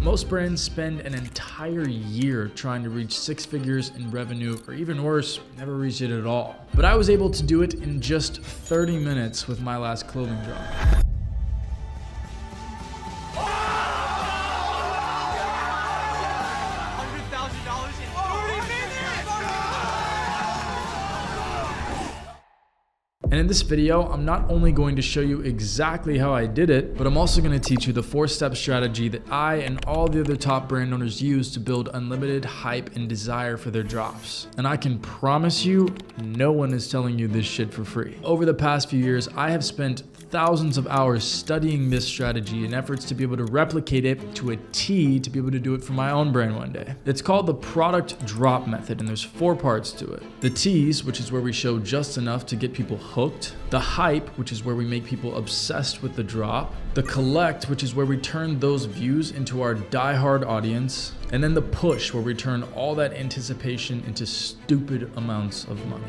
Most brands spend an entire year trying to reach 6 figures in revenue, or even worse, never reach it at all. But I was able to do it in just 30 minutes with my last clothing drop. And in this video, I'm not only going to show you exactly how I did it, but I'm also going to teach you the 4-step strategy that I and all the other top brand owners use to build unlimited hype and desire for their drops. And I can promise you, no one is telling you this shit for free. Over the past few years, I have spent thousands of hours studying this strategy in efforts to be able to replicate it to a T to be able to do it for my own brand one day. It's called the product drop method, and there's 4 parts to it. The T's, which is where we show just enough to get people hooked. The hype, which is where we make people obsessed with the drop. The collect, which is where we turn those views into our diehard audience. And then the push, where we turn all that anticipation into stupid amounts of money.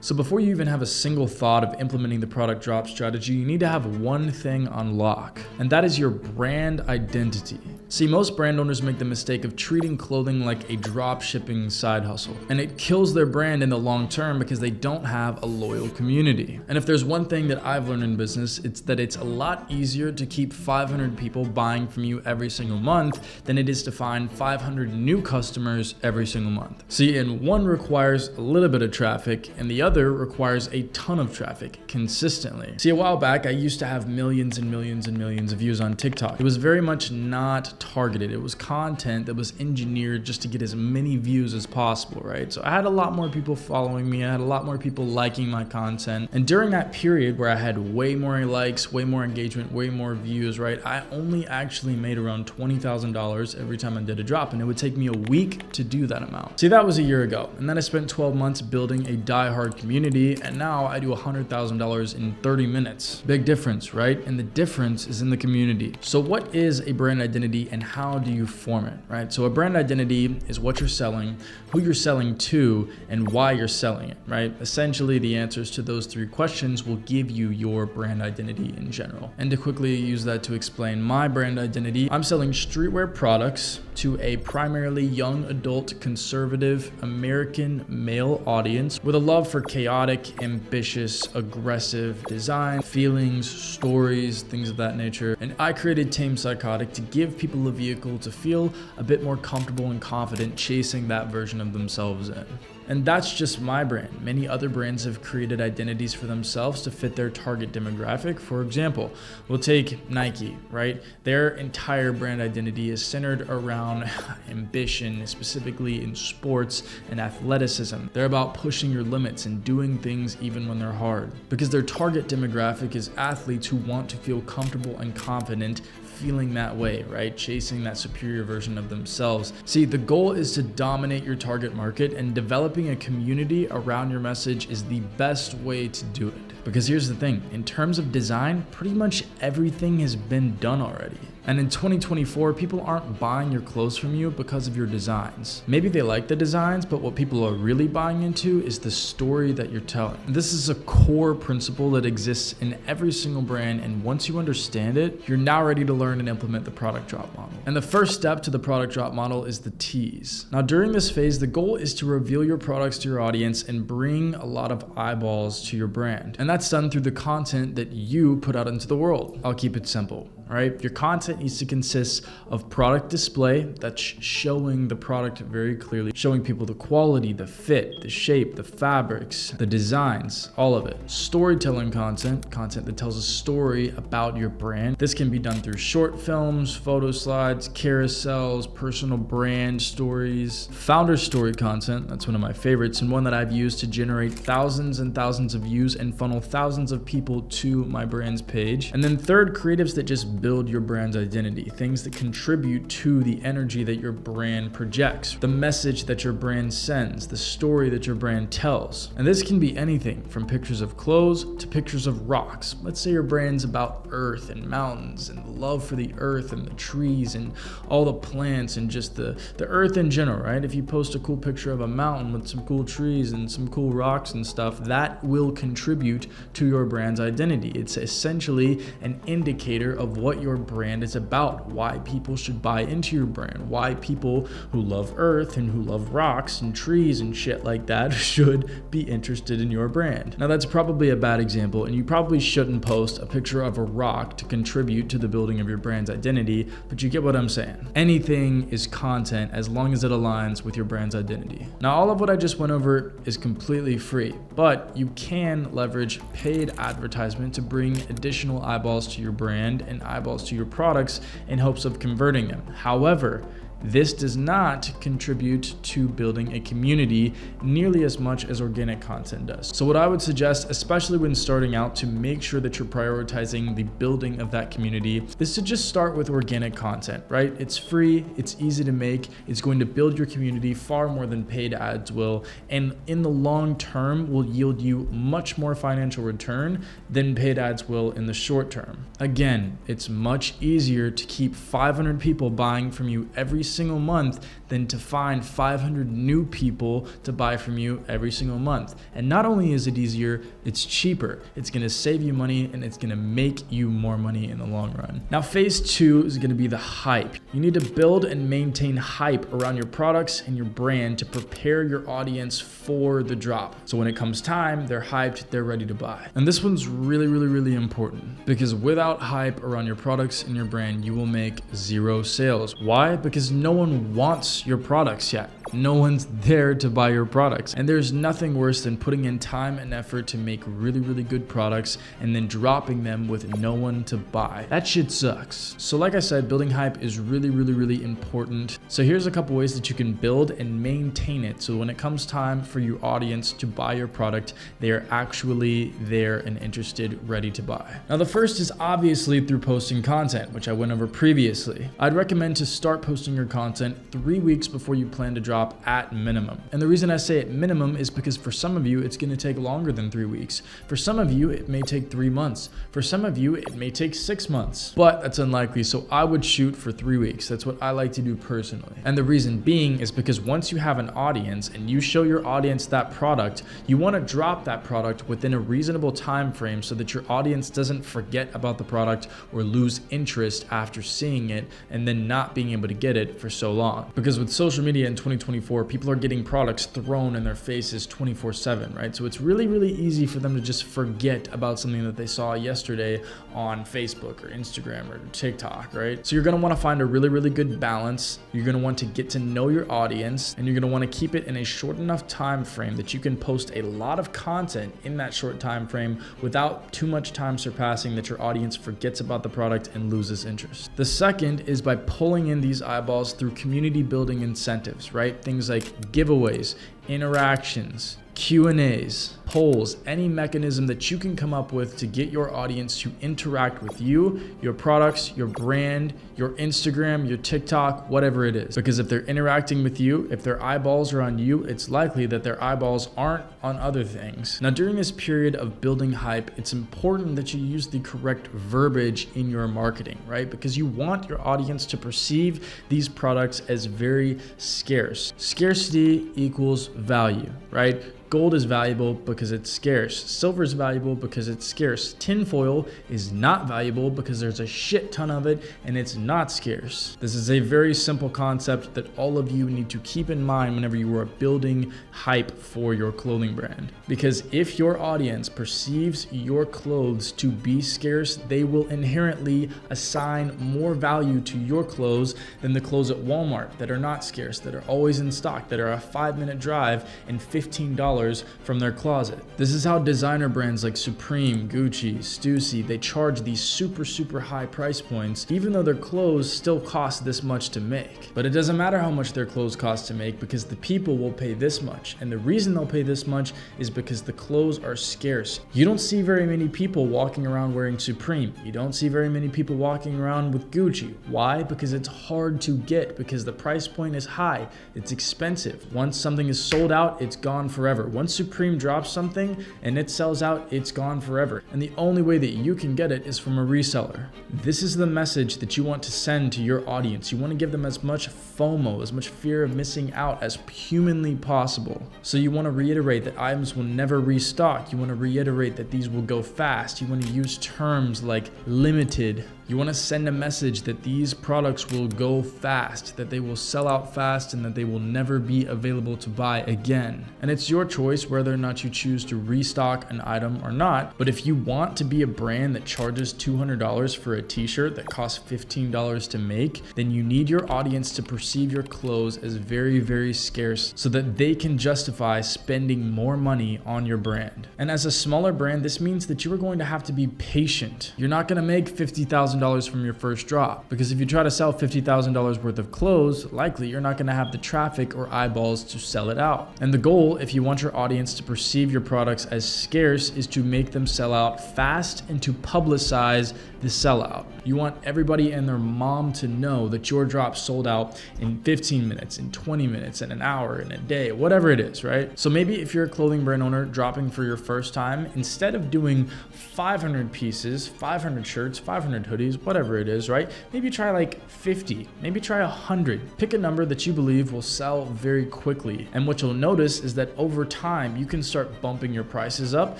So before you even have a single thought of implementing the product drop strategy, you need to have one thing on lock, and that is your brand identity. See, most brand owners make the mistake of treating clothing like a drop shipping side hustle, and it kills their brand in the long term because they don't have a loyal community. And if there's one thing that I've learned in business, it's that it's a lot easier to keep 500 people buying from you every single month than it is to find 500 new customers every single month. See, and one requires a little bit of traffic, and the other requires a ton of traffic consistently. See, a while back, I used to have millions and millions and millions of views on TikTok. It was very much not targeted. It was content that was engineered just to get as many views as possible, right? So I had a lot more people following me. I had a lot more people liking my content. And during that period where I had way more likes, way more engagement, way more views, right? I only actually made around $20,000 every time I did a drop, and it would take me a week to do that amount. See, that was a year ago. And then I spent 12 months building a diehard community, and now I do $100,000 in 30 minutes. Big difference, right? And the difference is in the community. So what is a brand identity and how do you form it, right? So a brand identity is what you're selling, who you're selling to, and why you're selling it, right? Essentially, the answers to those 3 questions will give you your brand identity in general. And to quickly use that to explain my brand identity, I'm selling streetwear products to a primarily young adult, conservative, American male audience with a love for chaotic, ambitious, aggressive design, feelings, stories, things of that nature. And I created Tame Psychotic to give people a vehicle to feel a bit more comfortable and confident chasing that version of themselves in. And that's just my brand. Many other brands have created identities for themselves to fit their target demographic. For example, we'll take Nike, right? Their entire brand identity is centered around ambition, specifically in sports and athleticism. They're about pushing your limits and doing things even when they're hard, because their target demographic is athletes who want to feel comfortable and confident feeling that way, right? Chasing that superior version of themselves. See, the goal is to dominate your target market, and developing a community around your message is the best way to do it. Because here's the thing, in terms of design, pretty much everything has been done already. And in 2024, people aren't buying your clothes from you because of your designs. Maybe they like the designs, but what people are really buying into is the story that you're telling. This is a core principle that exists in every single brand, and once you understand it, you're now ready to learn and implement the product drop model. And the first step to the product drop model is the T's. Now, during this phase, the goal is to reveal your products to your audience and bring a lot of eyeballs to your brand. And that's done through the content that you put out into the world. I'll keep it simple. Right? Your content needs to consist of product display that's showing the product very clearly, showing people the quality, the fit, the shape, the fabrics, the designs, all of it. Storytelling content that tells a story about your brand. This can be done through short films, photo slides, carousels, personal brand stories. Founder story content, that's one of my favorites, and one that I've used to generate thousands and thousands of views and funnel thousands of people to my brand's page. And then third, creatives that just build your brand's identity, things that contribute to the energy that your brand projects, the message that your brand sends, the story that your brand tells. And this can be anything from pictures of clothes to pictures of rocks. Let's say your brand's about earth and mountains and the love for the earth and the trees and all the plants and just the earth in general, right? If you post a cool picture of a mountain with some cool trees and some cool rocks and stuff, that will contribute to your brand's identity. It's essentially an indicator of what what your brand is about, why people should buy into your brand, why people who love earth and who love rocks and trees and shit like that should be interested in your brand. Now that's probably a bad example, and you probably shouldn't post a picture of a rock to contribute to the building of your brand's identity, but you get what I'm saying. Anything is content as long as it aligns with your brand's identity. Now all of what I just went over is completely free, but you can leverage paid advertisement to bring additional eyeballs to your brand and eyeballs to your products in hopes of converting them. However, this does not contribute to building a community nearly as much as organic content does. So what I would suggest, especially when starting out, to make sure that you're prioritizing the building of that community, is to just start with organic content, right? It's free, it's easy to make, it's going to build your community far more than paid ads will, and in the long term will yield you much more financial return than paid ads will in the short term. Again, it's much easier to keep 500 people buying from you every single month than to find 500 new people to buy from you every single month. And not only is it easier, it's cheaper. It's going to save you money, and it's going to make you more money in the long run. Now, phase 2 is going to be the hype. You need to build and maintain hype around your products and your brand to prepare your audience for the drop. So when it comes time, they're hyped, they're ready to buy. And this one's really important, because without hype around your products and your brand, you will make zero sales. Why? Because no one wants your products yet. No one's there to buy your products. And there's nothing worse than putting in time and effort to make really good products and then dropping them with no one to buy. That shit sucks. So like I said, building hype is really important. So here's a couple ways that you can build and maintain it, so when it comes time for your audience to buy your product, they are actually there and interested, ready to buy. Now the first is obviously through posting content, which I went over previously. I'd recommend to start posting your content 3 weeks before you plan to drop at minimum. And the reason I say at minimum is because for some of you, it's going to take longer than 3 weeks. For some of you, it may take 3 months. For some of you, it may take 6 months, but that's unlikely. So I would shoot for 3 weeks. That's what I like to do personally. And the reason being is because once you have an audience and you show your audience that product, you want to drop that product within a reasonable time frame so that your audience doesn't forget about the product or lose interest after seeing it and then not being able to get it for so long. Because with social media in 2024, people are getting products thrown in their faces 24/7, right? So it's really easy for them to just forget about something that they saw yesterday on Facebook or Instagram or TikTok, right? So you're going to want to find a really good balance. You're going to want to get to know your audience, and you're going to want to keep it in a short enough time frame that you can post a lot of content in that short time frame without too much time surpassing that your audience forgets about the product and loses interest. The second is by pulling in these eyeballs through community building incentives, right? Things like giveaways, interactions, Q&As, polls, any mechanism that you can come up with to get your audience to interact with you, your products, your brand, your Instagram, your TikTok, whatever it is. Because if they're interacting with you, if their eyeballs are on you, it's likely that their eyeballs aren't on other things. Now, during this period of building hype, it's important that you use the correct verbiage in your marketing, right? Because you want your audience to perceive these products as very scarce. Scarcity equals value, right? Gold is valuable because it's scarce. Silver is valuable because it's scarce. Tinfoil is not valuable because there's a shit ton of it and it's not scarce. This is a very simple concept that all of you need to keep in mind whenever you are building hype for your clothing brand. Because if your audience perceives your clothes to be scarce, they will inherently assign more value to your clothes than the clothes at Walmart that are not scarce, that are always in stock, that are a 5-minute drive and $15 from their closet. This is how designer brands like Supreme, Gucci, Stussy, they charge these super high price points, even though their clothes still cost this much to make. But it doesn't matter how much their clothes cost to make, because the people will pay this much. And the reason they'll pay this much is because the clothes are scarce. You don't see very many people walking around wearing Supreme. You don't see very many people walking around with Gucci. Why? Because it's hard to get, because the price point is high. It's expensive. Once something is sold out, it's gone forever. Once Supreme drops something and it sells out, it's gone forever. And the only way that you can get it is from a reseller. This is the message that you want to send to your audience. You want to give them as much FOMO, as much fear of missing out as humanly possible. So you want to reiterate that items will never restock. You want to reiterate that these will go fast. You want to use terms like limited, You want to send a message that these products will go fast, that they will sell out fast, and that they will never be available to buy again. And it's your choice whether or not you choose to restock an item or not. But if you want to be a brand that charges $200 for a t-shirt that costs $15 to make, then you need your audience to perceive your clothes as very, very scarce so that they can justify spending more money on your brand. And as a smaller brand, this means that you are going to have to be patient. You're not going to make $50,000 from your first drop, because if you try to sell $50,000 worth of clothes, likely you're not going to have the traffic or eyeballs to sell it out. And the goal, if you want your audience to perceive your products as scarce, is to make them sell out fast and to publicize the sellout. You want everybody and their mom to know that your drop sold out in 15 minutes, in 20 minutes, in an hour, in a day, whatever it is, right? So maybe if you're a clothing brand owner dropping for your first time, instead of doing 500 pieces, 500 shirts, 500 hoodies, whatever it is, right? Maybe try like 50, maybe try 100. Pick a number that you believe will sell very quickly. And what you'll notice is that over time, you can start bumping your prices up.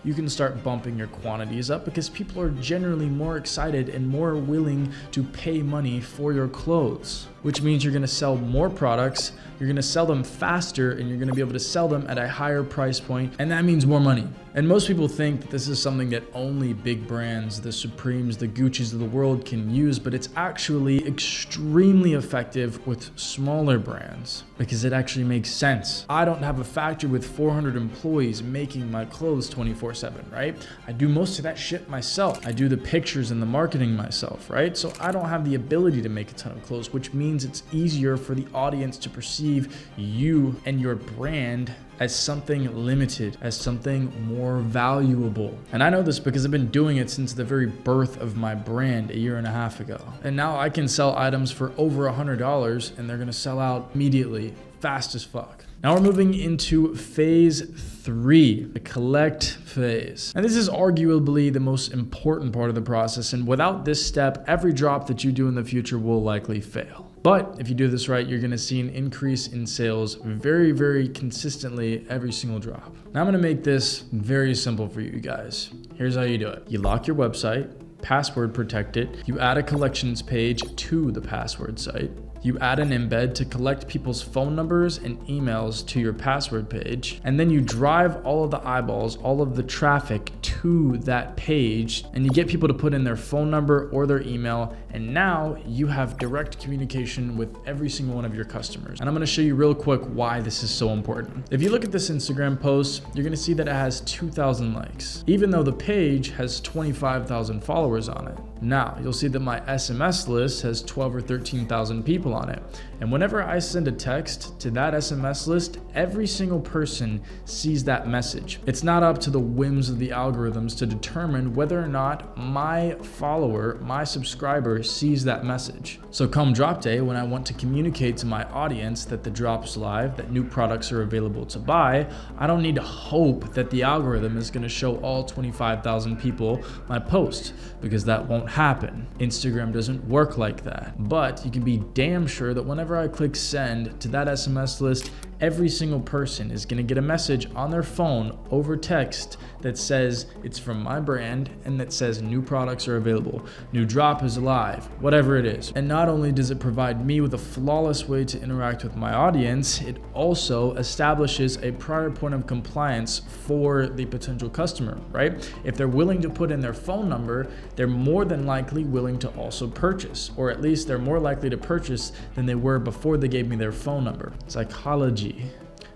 You can start bumping your quantities up because people are generally more excited and more willing to pay money for your clothes, which means you're going to sell more products, you're going to sell them faster, and you're going to be able to sell them at a higher price point, and that means more money. And most people think that this is something that only big brands, the Supremes, the Guccis of the world can use, but it's actually extremely effective with smaller brands because it actually makes sense. I don't have a factory with 400 employees making my clothes 24/7, right? I do most of that shit myself. I do the pictures and the marketing myself, right? So I don't have the ability to make a ton of clothes, which means it's easier for the audience to perceive you and your brand as something limited, as something more valuable. And I know this because I've been doing it since the very birth of my brand a year and a half ago. And now I can sell items for over $100 and they're gonna sell out immediately, fast as fuck. Now we're moving into phase 3, the collect phase. And this is arguably the most important part of the process. And without this step, every drop that you do in the future will likely fail. But if you do this right, you're gonna see an increase in sales very, very consistently every single drop. Now I'm gonna make this very simple for you guys. Here's how you do it. You lock your website, password protect it. You add a collections page to the password site. You add an embed to collect people's phone numbers and emails to your password page. And then you drive all of the eyeballs, all of the traffic to that page, and you get people to put in their phone number or their email. And now you have direct communication with every single one of your customers. And I'm gonna show you real quick why this is so important. If you look at this Instagram post, you're gonna see that it has 2,000 likes, even though the page has 25,000 followers on it. Now, you'll see that my SMS list has 12 or 13,000 people on it. And whenever I send a text to that SMS list, every single person sees that message. It's not up to the whims of the algorithms to determine whether or not my follower, my subscriber, sees that message. So come drop day, when I want to communicate to my audience that the drop's live, that new products are available to buy, I don't need to hope that the algorithm is going to show all 25,000 people my post, because that won't happen. Instagram doesn't work like that. But you can be damn sure that whenever I click send to that SMS list, every single person is going to get a message on their phone over text that says it's from my brand and that says new products are available, new drop is live, whatever it is. And not only does it provide me with a flawless way to interact with my audience, it also establishes a prior point of compliance for the potential customer, right? If they're willing to put in their phone number, they're more than likely willing to also purchase, or at least they're more likely to purchase than they were before they gave me their phone number. Psychology.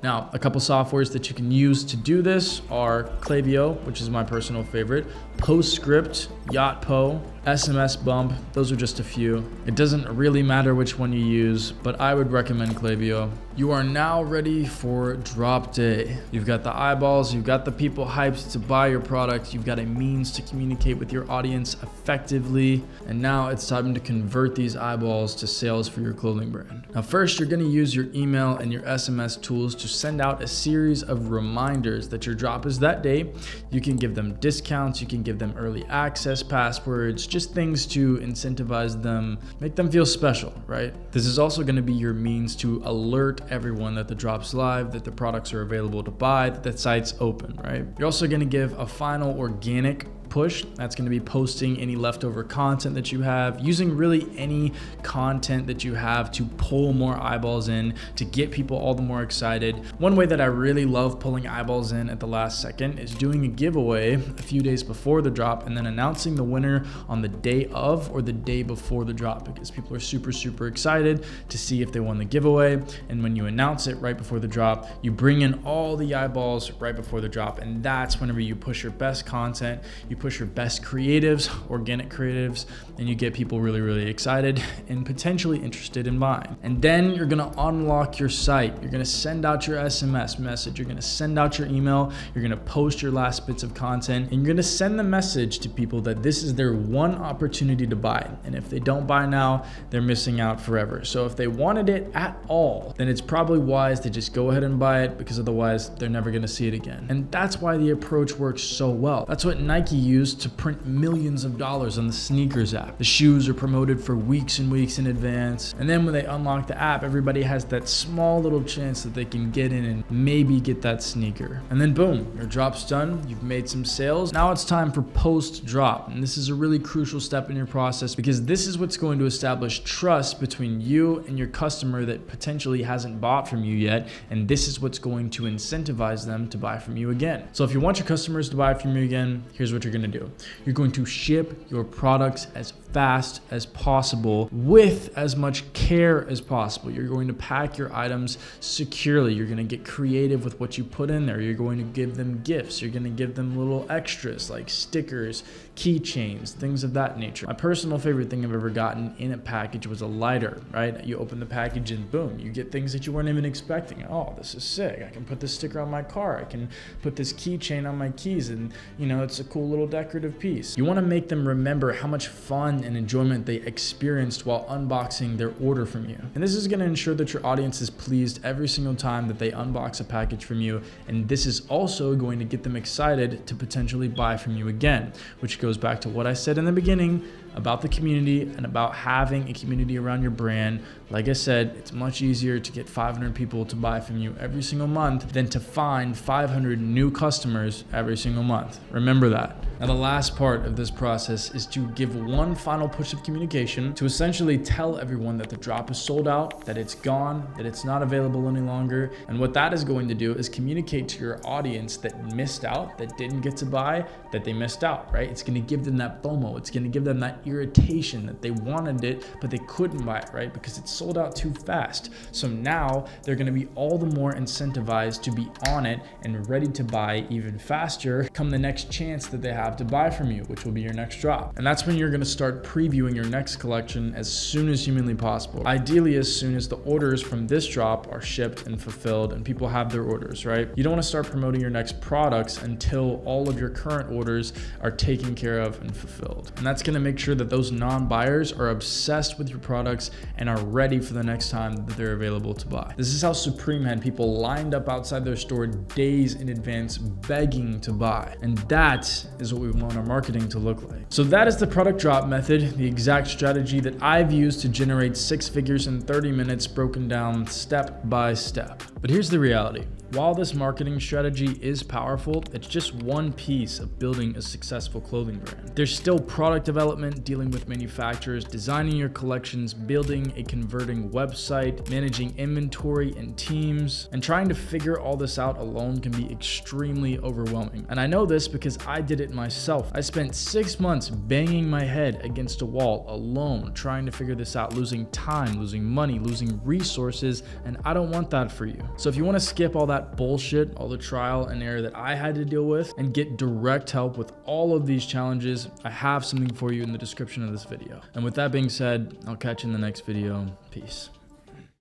Now, a couple softwares that you can use to do this are Klaviyo, which is my personal favorite, Postscript, Yotpo, SMS Bump. Those are just a few. It doesn't really matter which one you use, but I would recommend Klaviyo. You are now ready for drop day. You've got the eyeballs, you've got the people hyped to buy your product, you've got a means to communicate with your audience effectively, and now it's time to convert these eyeballs to sales for your clothing brand. Now first, you're gonna use your email and your SMS tools to send out a series of reminders that your drop is that day. You can give them discounts, you can give them early access passwords, just things to incentivize them, make them feel special, right? This is also gonna be your means to alert everyone that the drop's live, that the products are available to buy, that the site's open, right? You're also gonna give a final organic push. That's going to be posting any leftover content that you have, using really any content that you have to pull more eyeballs in, to get people all the more excited. One way that I really love pulling eyeballs in at the last second is doing a giveaway a few days before the drop and then announcing the winner on the day of or the day before the drop, because people are super excited to see if they won the giveaway. And when you announce it right before the drop, you bring in all the eyeballs right before the drop, and that's whenever you push your best content, you push your best creatives, organic creatives, and you get people really excited and potentially interested in buying. And then you're gonna unlock your site. You're gonna send out your SMS message, you're gonna send out your email, you're gonna post your last bits of content, and you're gonna send the message to people that this is their one opportunity to buy. And if they don't buy now, they're missing out forever. So if they wanted it at all, then it's probably wise to just go ahead and buy it, because otherwise they're never gonna see it again. And that's why the approach works so well. That's what Nike used to print millions of dollars on the sneakers app. The shoes are promoted for weeks and weeks in advance. And then when they unlock the app, everybody has that small little chance that they can get in and maybe get that sneaker. And then boom, your drop's done. You've made some sales. Now it's time for post-drop. And this is a really crucial step in your process, because this is what's going to establish trust between you and your customer that potentially hasn't bought from you yet. And this is what's going to incentivize them to buy from you again. So if you want your customers to buy from you again, here's what you're gonna do. You're going to ship your products as fast as possible with as much care as possible. You're going to pack your items securely. You're going to get creative with what you put in there. You're going to give them gifts. You're going to give them little extras like stickers, keychains, things of that nature. My personal favorite thing I've ever gotten in a package was a lighter, right? You open the package and boom, you get things that you weren't even expecting. Oh, this is sick. I can put this sticker on my car. I can put this keychain on my keys, and it's a cool little decorative piece. You want to make them remember how much fun and enjoyment they experienced while unboxing their order from you. And this is going to ensure that your audience is pleased every single time that they unbox a package from you. And this is also going to get them excited to potentially buy from you again, which goes back to what I said in the beginning about the community and about having a community around your brand. Like I said, it's much easier to get 500 people to buy from you every single month than to find 500 new customers every single month. Remember that. Now, the last part of this process is to give one final push of communication to essentially tell everyone that the drop is sold out, that it's gone, that it's not available any longer. And what that is going to do is communicate to your audience that missed out, that didn't get to buy, that they missed out, right? It's going to give them that FOMO. It's going to give them that irritation that they wanted it, but they couldn't buy it, right? Because it's sold out too fast. So now they're going to be all the more incentivized to be on it and ready to buy even faster come the next chance that they have to buy from you, which will be your next drop. And that's when you're going to start previewing your next collection as soon as humanly possible. Ideally, as soon as the orders from this drop are shipped and fulfilled and people have their orders, right? You don't want to start promoting your next products until all of your current orders are taken care of and fulfilled. And that's going to make sure that those non-buyers are obsessed with your products and are ready for the next time that they're available to buy. This is how Supreme had people lined up outside their store days in advance begging to buy. And that is what we want our marketing to look like. So that is the product drop method, the exact strategy that I've used to generate 6 figures in 30 minutes, broken down step by step. But here's the reality. While this marketing strategy is powerful, it's just one piece of building a successful clothing brand. There's still product development, dealing with manufacturers, designing your collections, building a converting website, managing inventory and teams, and trying to figure all this out alone can be extremely overwhelming. And I know this because I did it myself. I spent 6 months banging my head against a wall alone, trying to figure this out, losing time, losing money, losing resources, and I don't want that for you. So if you want to skip all that bullshit, all the trial and error that I had to deal with, and get direct help with all of these challenges, I have something for you in the description of this video. And with that being said, I'll catch you in the next video. Peace.